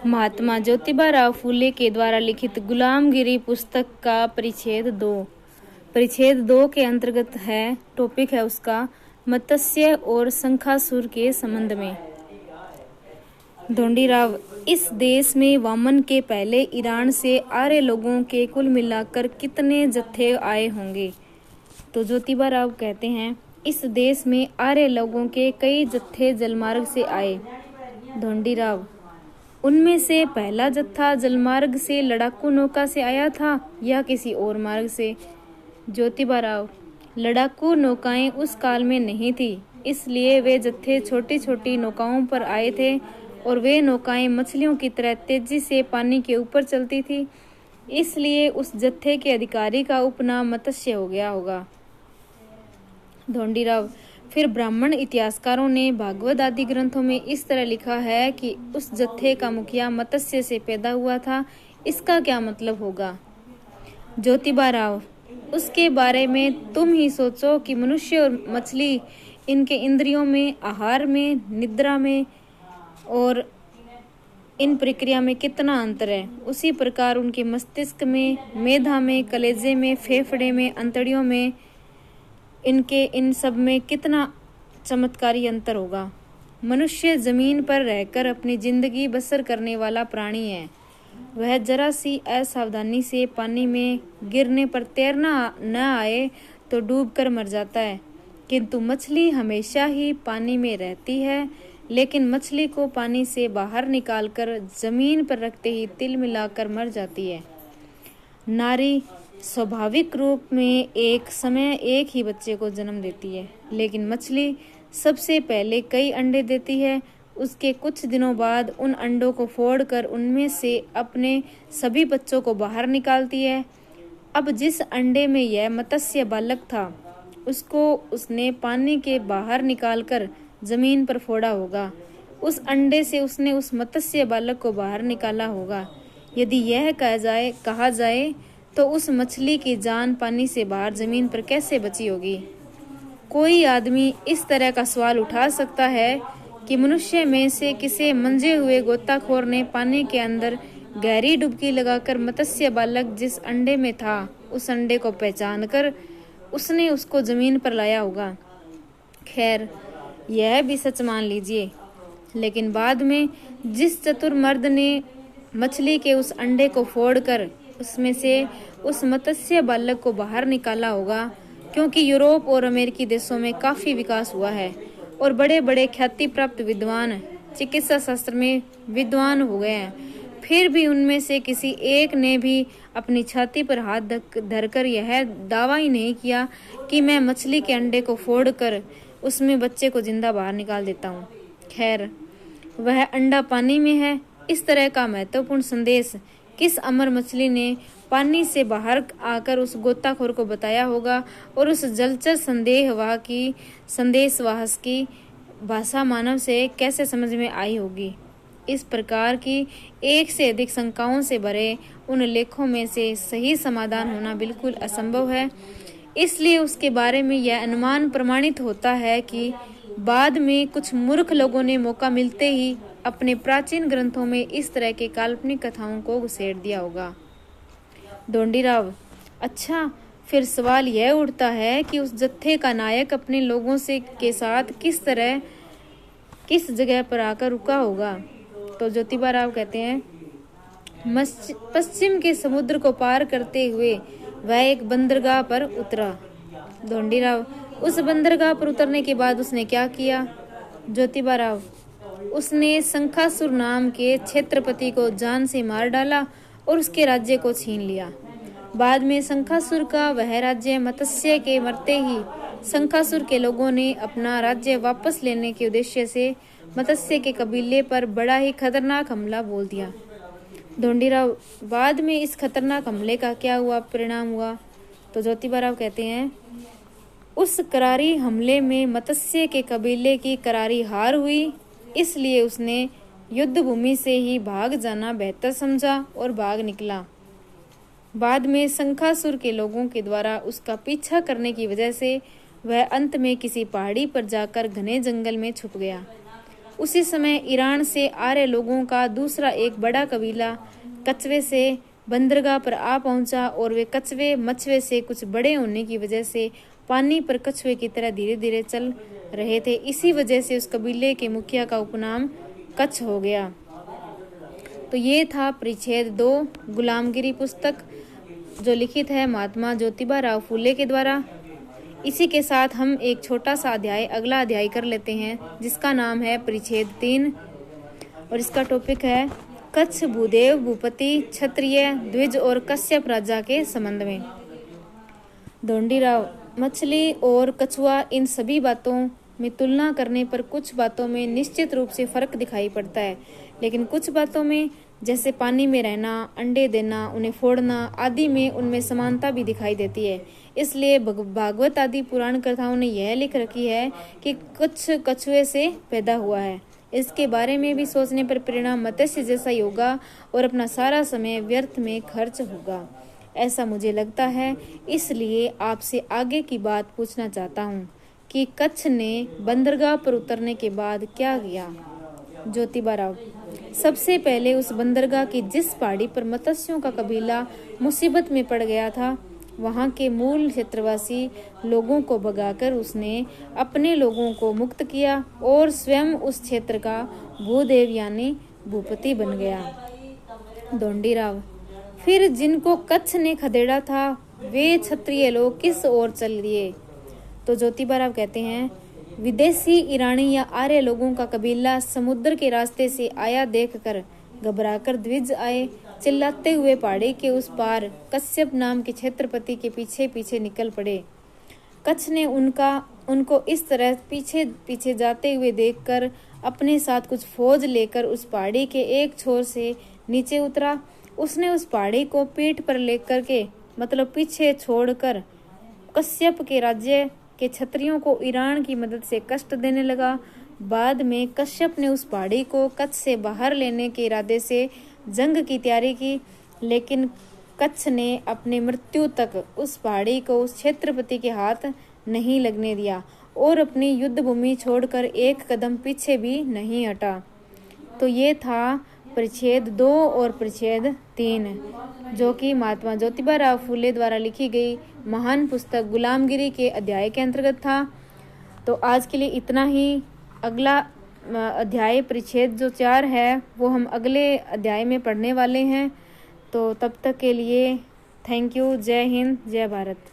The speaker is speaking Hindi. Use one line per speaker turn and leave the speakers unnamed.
महात्मा ज्योतिबा फूले के द्वारा लिखित गुलामगिरी पुस्तक का परिच्छेद 2 के अंतर्गत है। टॉपिक है उसका मत्स्य और शंखासुर के संबंध में। ढोंडीराव, इस देश में वामन के पहले ईरान से आर्य लोगों के कुल मिलाकर कितने जत्थे आए होंगे? तो ज्योतिबा राव कहते हैं, इस देश में आर्य लोगों के कई जत्थे जलमार्ग से आए। ढोंडीराव, उनमें से पहला जत्था जलमार्ग से लड़ाकू नौका से आया था या किसी और मार्ग से? ज्योतिबा राव, लड़ाकू नौकाएं उस काल में नहीं थी, इसलिए वे जत्थे छोटी छोटी नौकाओं पर आए थे और वे नौकाएं मछलियों की तरह तेजी से पानी के ऊपर चलती थी, इसलिए उस जत्थे के अधिकारी का उपनाम मत्स्य हो गया होगा। ढोंडीराव, फिर ब्राह्मण इतिहासकारों ने भागवत आदि ग्रंथों में इस तरह लिखा है कि उस जत्थे का मुखिया मत्स्य से पैदा हुआ था, इसका क्या मतलब होगा? ज्योतिबा राव, उसके बारे में तुम ही सोचो कि मनुष्य और मछली, इनके इंद्रियों में, आहार में, निद्रा में और इन प्रक्रिया में कितना अंतर है। उसी प्रकार उनके मस्तिष्क में, मेधा में, कलेजे में, फेफड़े में, अंतड़ियों में, इनके इन सब में कितना चमत्कारी अंतर होगा। मनुष्य जमीन पर रहकर अपनी जिंदगी बसर करने वाला प्राणी है। वह जरा सी असावधानी से पानी में गिरने पर तैरना न आए तो डूबकर मर जाता है, किंतु मछली हमेशा ही पानी में रहती है, लेकिन मछली को पानी से बाहर निकालकर जमीन पर रखते ही तिल मिलाकर मर जाती है। नारी स्वाभाविक रूप में एक समय एक ही बच्चे को जन्म देती है, लेकिन मछली सबसे पहले कई अंडे देती है। उसके कुछ दिनों बाद उन अंडों को फोड़कर उनमें से अपने सभी बच्चों को बाहर निकालती है। अब जिस अंडे में यह मत्स्य बालक था, उसको उसने पानी के बाहर निकालकर जमीन पर फोड़ा होगा। उस अंडे से उसने उस मत्स्य बालक को बाहर निकाला होगा। यदि यह कहा जाए तो उस मछली की जान पानी से बाहर जमीन पर कैसे बची होगी? कोई आदमी इस तरह का सवाल उठा सकता है कि मनुष्य में से किसी मंजे हुए गोताखोर ने पानी के अंदर गहरी डुबकी लगाकर मत्स्य बालक जिस अंडे में था, उस अंडे को पहचान कर उसने उसको जमीन पर लाया होगा। खैर, यह भी सच मान लीजिए, लेकिन बाद में जिस चतुर मर्द ने मछली के उस अंडे को फोड़कर उसमें से उस मत्स्य बालक को बाहर निकाला होगा, क्योंकि यूरोप और अमेरिकी देशों में काफी विकास हुआ है और बड़े बड़े ख्याति प्राप्त विद्वान चिकित्सा शास्त्र में विद्वान हो गए हैं, फिर भी उनमें से किसी एक ने भी अपनी छाती पर हाथ धरकर यह दावा ही नहीं किया कि मैं मछली के अंडे को फोड़कर उसमें बच्चे को जिंदा बाहर निकाल देता हूँ। खैर, वह अंडा पानी में है। इस तरह का महत्वपूर्ण संदेश किस अमर मछली ने पानी से बाहर आकर उस गोताखोर को बताया होगा और उस जलचर संदेशवाहक की भाषा मानव से कैसे समझ में आई होगी? इस प्रकार की एक से अधिक शंकाओं से भरे उन लेखों में से सही समाधान होना बिल्कुल असंभव है। इसलिए उसके बारे में यह अनुमान प्रमाणित होता है कि बाद में कुछ मूर्ख लोगों ने मौका मिलते ही अपने प्राचीन ग्रंथों में इस तरह के काल्पनिक कथाओं को घुसेड़ दिया होगा। ढोंडीराव, अच्छा, फिर सवाल यह उठता है कि उस जत्थे का नायक अपने लोगों के साथ किस जगह पर आकर रुका होगा? तो ज्योतिबा राव कहते हैं, पश्चिम के समुद्र को पार करते हुए वह एक बंदरगाह पर उतरा। ढोंडीराव, उस बंदरगाह पर उतरने के बाद उसने क्या किया? ज्योतिबा राव, उसने शंखासुर नाम के क्षेत्रपति को जान से मार डाला और उसके राज्य को छीन लिया। बाद में शंखासुर का वह राज्य मत्स्य के मरते ही शंखासुर के लोगों ने अपना राज्य वापस लेने के उद्देश्य से मत्स्य के कबीले पर बड़ा ही खतरनाक हमला बोल दिया। ढोंडीराव, बाद में इस खतरनाक हमले का क्या परिणाम हुआ? तो ज्योतिबा राव कहते हैं, उस करारी हमले में मत्स्य के कबीले की करारी हार हुई, इसलिए उसने युद्ध भूमि से ही भाग जाना बेहतर समझा और भाग निकला। बाद में शंखासुर के लोगों के द्वारा उसका पीछा करने की वजह से वह अंत में किसी पहाड़ी पर जाकर घने जंगल में छुप गया। उसी समय ईरान से आर्य लोगों का दूसरा एक बड़ा कबीला कछवे से बंदरगाह पर आ पहुंचा और वे कछवे मछवे से कुछ बड़े होने की वजह से पानी पर कछुए की तरह धीरे धीरे चल रहे थे। इसी वजह से उस कबीले के मुखिया का उपनाम कच्छ हो गया। तो ये था परिच्छेद 2 गुलामगिरी पुस्तक, जो लिखित है महात्मा ज्योतिबा राव फूले के द्वारा। इसी के साथ हम एक छोटा सा अगला अध्याय कर लेते हैं, जिसका नाम है परिच्छेद 3 और इसका टॉपिक है कच्छ भूदेव भूपति क्षत्रिय द्विज और कश्यप राजा के संबंध में। धोंडीराव, मछली और कछुआ, इन सभी बातों में तुलना करने पर कुछ बातों में निश्चित रूप से फर्क दिखाई पड़ता है, लेकिन कुछ बातों में जैसे पानी में रहना, अंडे देना, उन्हें फोड़ना आदि में उनमें समानता भी दिखाई देती है। इसलिए भागवत आदि पुराण कथाओं ने यह लिख रखी है कि कुछ कछुए से पैदा हुआ है। इसके बारे में भी सोचने पर परिणाम मत्स्य जैसा ही होगा और अपना सारा समय व्यर्थ में खर्च होगा, ऐसा मुझे लगता है। इसलिए आपसे आगे की बात पूछना चाहता हूँ कि कच्छ ने बंदरगाह पर उतरने के बाद क्या किया। ज्योतिबा राव, सबसे पहले उस बंदरगाह की जिस पहाड़ी पर मत्स्यों का कबीला मुसीबत में पड़ गया था, वहां के मूल क्षेत्रवासी लोगों को भगाकर उसने अपने लोगों को मुक्त किया और स्वयं उस क्षेत्र का भूदेव यानी भूपति बन गया। धोंडीराव, फिर जिनको कच्छ ने खदेड़ा था वे क्षत्रिय लोग किस ओर चल दिए। तो ज्योतिबा राव कहते हैं, विदेशी ईरानी या आर्य लोगों का कबीला समुद्र के रास्ते से आया देखकर घबराकर द्विज आए, चिल्लाते हुए पहाड़ी के उस पार कश्यप नाम के क्षेत्रपति के पीछे पीछे निकल पड़े। कच्छ ने उनको इस तरह पीछे पीछे जाते हुए देखकर अपने साथ कुछ फौज लेकर उस पहाड़ी के एक छोर से नीचे उतरा। उसने उस पहाड़ी को पीठ पर लेकर के मतलब पीछे छोड़कर कश्यप के राज्य के क्षत्रियों को ईरान की मदद से कष्ट देने लगा। बाद में कश्यप ने उस पहाड़ी को कच्छ से बाहर लेने के इरादे से जंग की तैयारी की, लेकिन कच्छ ने अपने मृत्यु तक उस पहाड़ी को उस क्षेत्रपति के हाथ नहीं लगने दिया और अपनी युद्ध भूमि छोड़कर एक कदम पीछे भी नहीं हटा। तो ये था परिच्छेद 2 और परिच्छेद 3, जो कि महात्मा ज्योतिबा राव फूले द्वारा लिखी गई महान पुस्तक गुलामगिरी के अध्याय के अंतर्गत था। तो आज के लिए इतना ही। अगला अध्याय परिच्छेद जो 4 है वो हम अगले अध्याय में पढ़ने वाले हैं। तो तब तक के लिए थैंक यू। जय हिंद, जय भारत।